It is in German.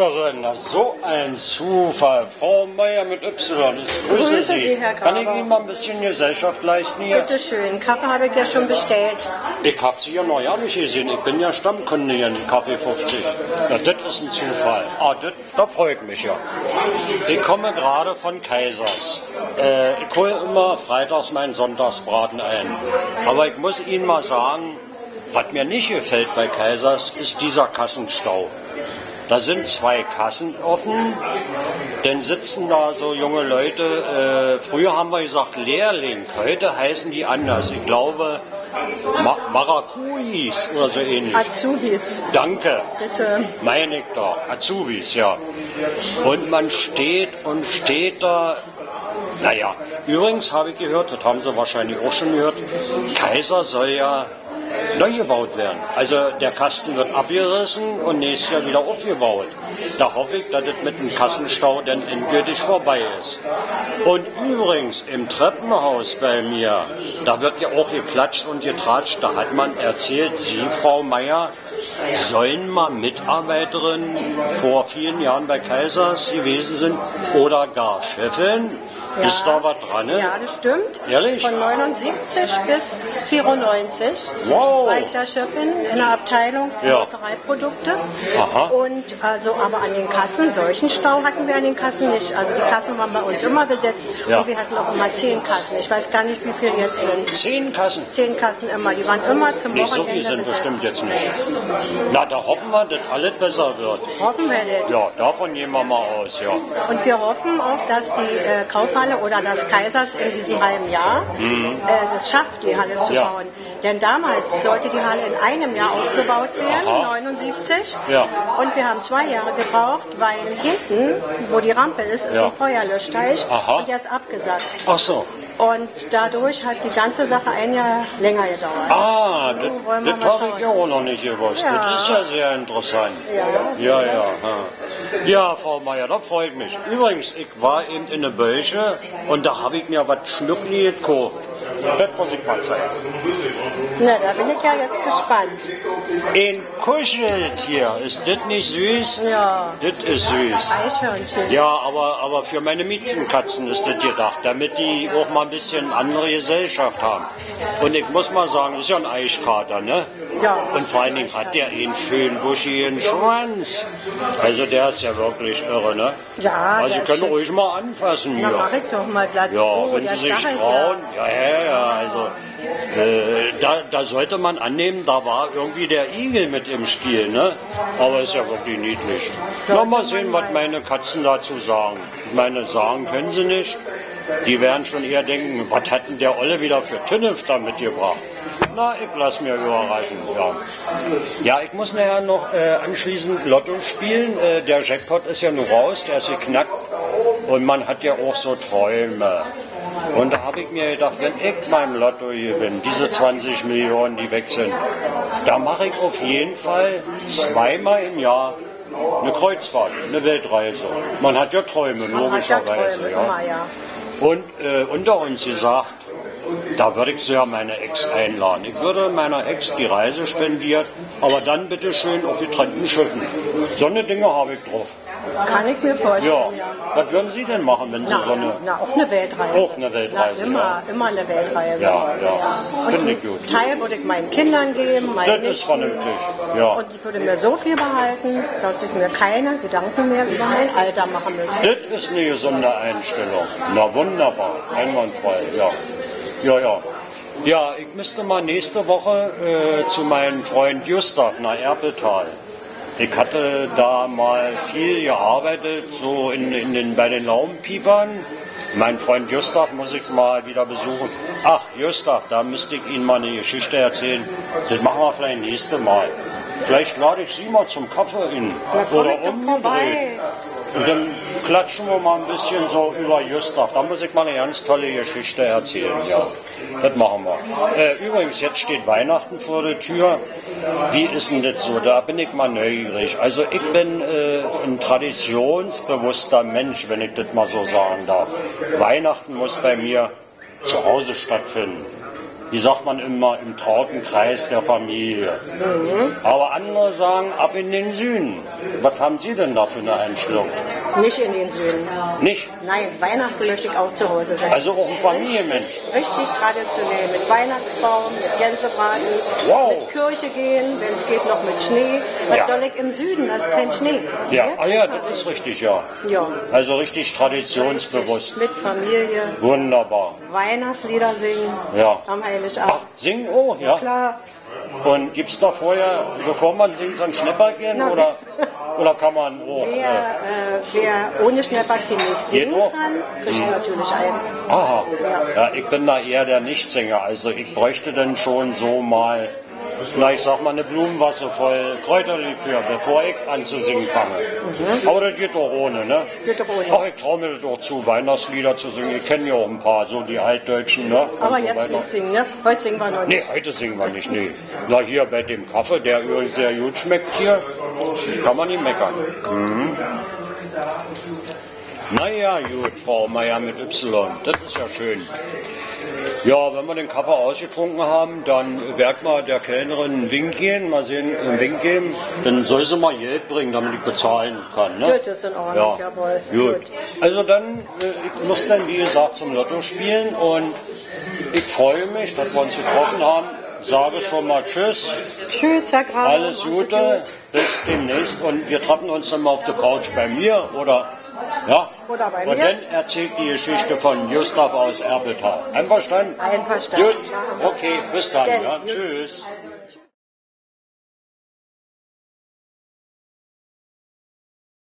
Nachbarin, so ein Zufall. Frau Meier mit Y, ich grüße Sie. Herr Kann ich Graber. Ihnen mal ein bisschen Gesellschaft leisten hier? Bitte schön, Kaffee habe ich ja schon bestellt. Ich habe Sie ja noch ja nicht gesehen. Ich bin ja Stammkunde hier in Kaffee 50. Ja, das ist ein Zufall. Da freut mich ja. Ich komme gerade von Kaisers. Ich hole immer freitags meinen Sonntagsbraten ein. Aber ich muss Ihnen mal sagen, was mir nicht gefällt bei Kaisers, ist dieser Kassenstau. Da sind 2 Kassen offen, dann sitzen da so junge Leute, früher haben wir gesagt Lehrling, heute heißen die anders. Ich glaube Maracuis oder so ähnlich. Azubis. Danke. Bitte. Meine ich doch. Azubis, ja. Und man steht und steht da. Naja, übrigens habe ich gehört, das haben Sie wahrscheinlich auch schon gehört, Kaiser soll ja neu gebaut werden. Also der Kasten wird abgerissen und nächstes Jahr wieder aufgebaut. Da hoffe ich, dass es mit dem Kassenstau dann endgültig vorbei ist. Und übrigens im Treppenhaus bei mir, da wird ja auch geklatscht und getratscht. Da hat man erzählt, Sie, Frau Meier, sollen mal Mitarbeiterinnen vor vielen Jahren bei Kaisers gewesen sind oder gar Chefin. Ja. Ist da was dran? Ne? Ja, das stimmt. Ehrlich? Von 79 bis 94 Wow. war ich da Chefin in der Abteilung Ja. Molkereiprodukte. Aha. Und also, aber an den Kassen, solchen Stau hatten wir an den Kassen nicht. Also die Kassen waren bei uns immer besetzt Ja. und wir hatten auch immer 10 Kassen. Ich weiß gar nicht, wie viele jetzt sind. 10 Kassen. 10 Kassen immer. Die waren immer zum Nee, so Wochenende viel sind besetzt. bestimmt jetzt nicht. Na, da hoffen wir, dass alles besser wird. Hoffen wir das. Ja, davon gehen wir mal aus, ja. Und wir hoffen auch, dass die Kaufhalle oder das Kaisers in diesem halben Jahr es schafft, die Halle zu Ja. bauen. Denn damals sollte die Halle in einem Jahr aufgebaut werden, Aha. 79. Ja. Und wir haben 2 Jahre gebraucht, weil hinten, wo die Rampe ist, ist Ja. ein Feuerlöschteich Aha. und der ist abgesackt. Ach so. Und dadurch hat die ganze Sache ein Jahr länger gedauert. Ah, das wollen wir mal habe ich ja schauen. auch noch nicht gewusst. Ja. Das ist ja sehr interessant. Ja. Ja. Ja, Frau Meier, da freut mich. Übrigens, ich war eben in der Bölche und da habe ich mir was Schnuckli gekauft. Das muss ich mal zeigen. Na, da bin ich ja jetzt gespannt. Ein Kuscheltier, ist das nicht süß? Ja. Das ist süß. Eichhörnchen. Ja, aber für meine Miezenkatzen ist das gedacht, damit die auch mal ein bisschen andere Gesellschaft haben. Und ich muss mal sagen, das ist ja ein Eichkater, ne? Ja. Und vor allen Dingen hat der einen schönen buschigen Schwanz. Also der ist ja wirklich irre, ne? Ja, Also der Sie ist können schön. ruhig mal anfassen Na, hier. mach ich doch mal glatt. Ja, Oh, wenn der Sie sich stachelt trauen. Ja, also da sollte man annehmen, da war irgendwie der Igel mit im Spiel, ne? Aber ist ja wirklich niedlich. Sollte Na, mal man sehen, was mal. meine Katzen dazu sagen. Ich meine, sagen können sie nicht. Die werden schon eher denken, was hat denn der Olle wieder für Tünnef da mitgebracht? Na, ich lass mir überraschen, ja. Ja, ich muss nachher noch anschließend Lotto spielen. Der Jackpot ist ja nur raus, der ist geknackt. Und man hat ja auch so Träume. Und da habe ich mir gedacht, wenn ich beim Lotto gewinne, diese 20 Millionen, die weg sind, da mache ich auf jeden Fall 2-mal im Jahr eine Kreuzfahrt, eine Weltreise. Man hat ja Träume, Man hat ja logischerweise. Träume, Ja. immer, ja. Und unter uns gesagt, da würde ich sehr meine Ex einladen. Ich würde meiner Ex die Reise spendieren, aber dann bitte schön auf getrennten Schiffen. So eine Dinge habe ich drauf. Das kann ich mir Ja. vorstellen, ja. Was würden Sie denn machen, wenn Sie so eine... Na, auch eine Weltreise. Auch eine Weltreise, Na, immer eine Weltreise. Ja. Und Finde ich einen gut. Teil würde ich meinen Kindern geben, meinen Das ist Nichten. vernünftig, ja. Und ich würde mir so viel behalten, dass ich mir keine Gedanken mehr über mein Alter machen müsste. Das ist eine gesunde Einstellung. Na wunderbar, einwandfrei, ja. Ja, ich müsste mal nächste Woche zu meinem Freund Gustav nach Erpeltal. Ich hatte da mal viel gearbeitet, so bei den Laubenpiepern. Mein Freund Gustav muss ich mal wieder besuchen. Ach, Gustav, da müsste ich Ihnen mal eine Geschichte erzählen. Das machen wir vielleicht nächste Mal. Vielleicht lade ich Sie mal zum Kaffee in. Da komm Oder ich doch umgedreht. vorbei. Und dann klatschen wir mal ein bisschen so über Gustav. Da muss ich mal eine ganz tolle Geschichte erzählen. Ja, das machen wir. Übrigens, jetzt steht Weihnachten vor der Tür. Wie ist denn das so? Da bin ich mal neugierig. Also ich bin ein traditionsbewusster Mensch, wenn ich das mal so sagen darf. Weihnachten muss bei mir zu Hause stattfinden. die sagt man immer im trauten Kreis der Familie. Aber andere sagen, ab in den Süden. Was haben Sie denn da für eine Einstellung? Nicht in den Süden. Nicht? Nein, Weihnachten möchte ich auch zu Hause sein. Also auch ein Familienmensch. Richtig traditionell, mit Weihnachtsbaum, mit Gänsebraten, Wow. mit Kirche gehen, wenn es geht noch mit Schnee. Was Ja. soll ich im Süden? Da ist kein Schnee. Ja, Hier ah ja, kennt man das ist richtig, ja. Ja. Also richtig traditionsbewusst. Mit Familie, Wunderbar. Weihnachtslieder singen Ja. am Ach, Heiligabend. singen, oh, ja. Klar, Und gibt es da vorher, bevor man singt, so ein Schnäpperchen Na, oder kann man auch? wer ohne Schnäpperchen nicht singen Geht auch? kann, kriegt natürlich einen. Aha. Ja, ich bin da eher der Nichtsänger. Also ich bräuchte dann schon so mal, vielleicht sag mal eine Blumenwasse voll Kräuterlikör, bevor ich an zu singen fange. Aber das geht doch ohne, ne? Geht doch ohne. Ach, ich traue mir das doch zu, Weihnachtslieder zu singen. Ich kenne ja auch ein paar, so die Altdeutschen, ne? Und Aber so jetzt weiter. nicht singen, ne? Heute singen wir noch nicht. Nee, heute singen wir nicht, nee. Na, hier bei dem Kaffee, der übrigens sehr gut schmeckt hier, kann man nicht meckern. Naja, gut, Frau Meier mit Y, das ist ja schön. Ja, wenn wir den Kaffee ausgetrunken haben, dann werd mal der Kellnerin einen Wink geben, mal sehen, einen Wink geben. Dann soll sie mal Geld bringen, damit ich bezahlen kann. Ne? Das ist in Ordnung, jawohl. Gut. Also dann, ich muss dann wie gesagt zum Lotto spielen und ich freue mich, dass wir uns getroffen haben. Sage schon mal Tschüss, Tschüss, Herr Graf. alles Gute, bis demnächst und wir treffen uns dann mal auf der Couch bei mir oder ja. Oder bei und mir. dann erzählt die Geschichte von Gustav aus Erbetal. Einverstanden? Einverstanden. Gut, okay, bis dann. Denn- Ja, tschüss.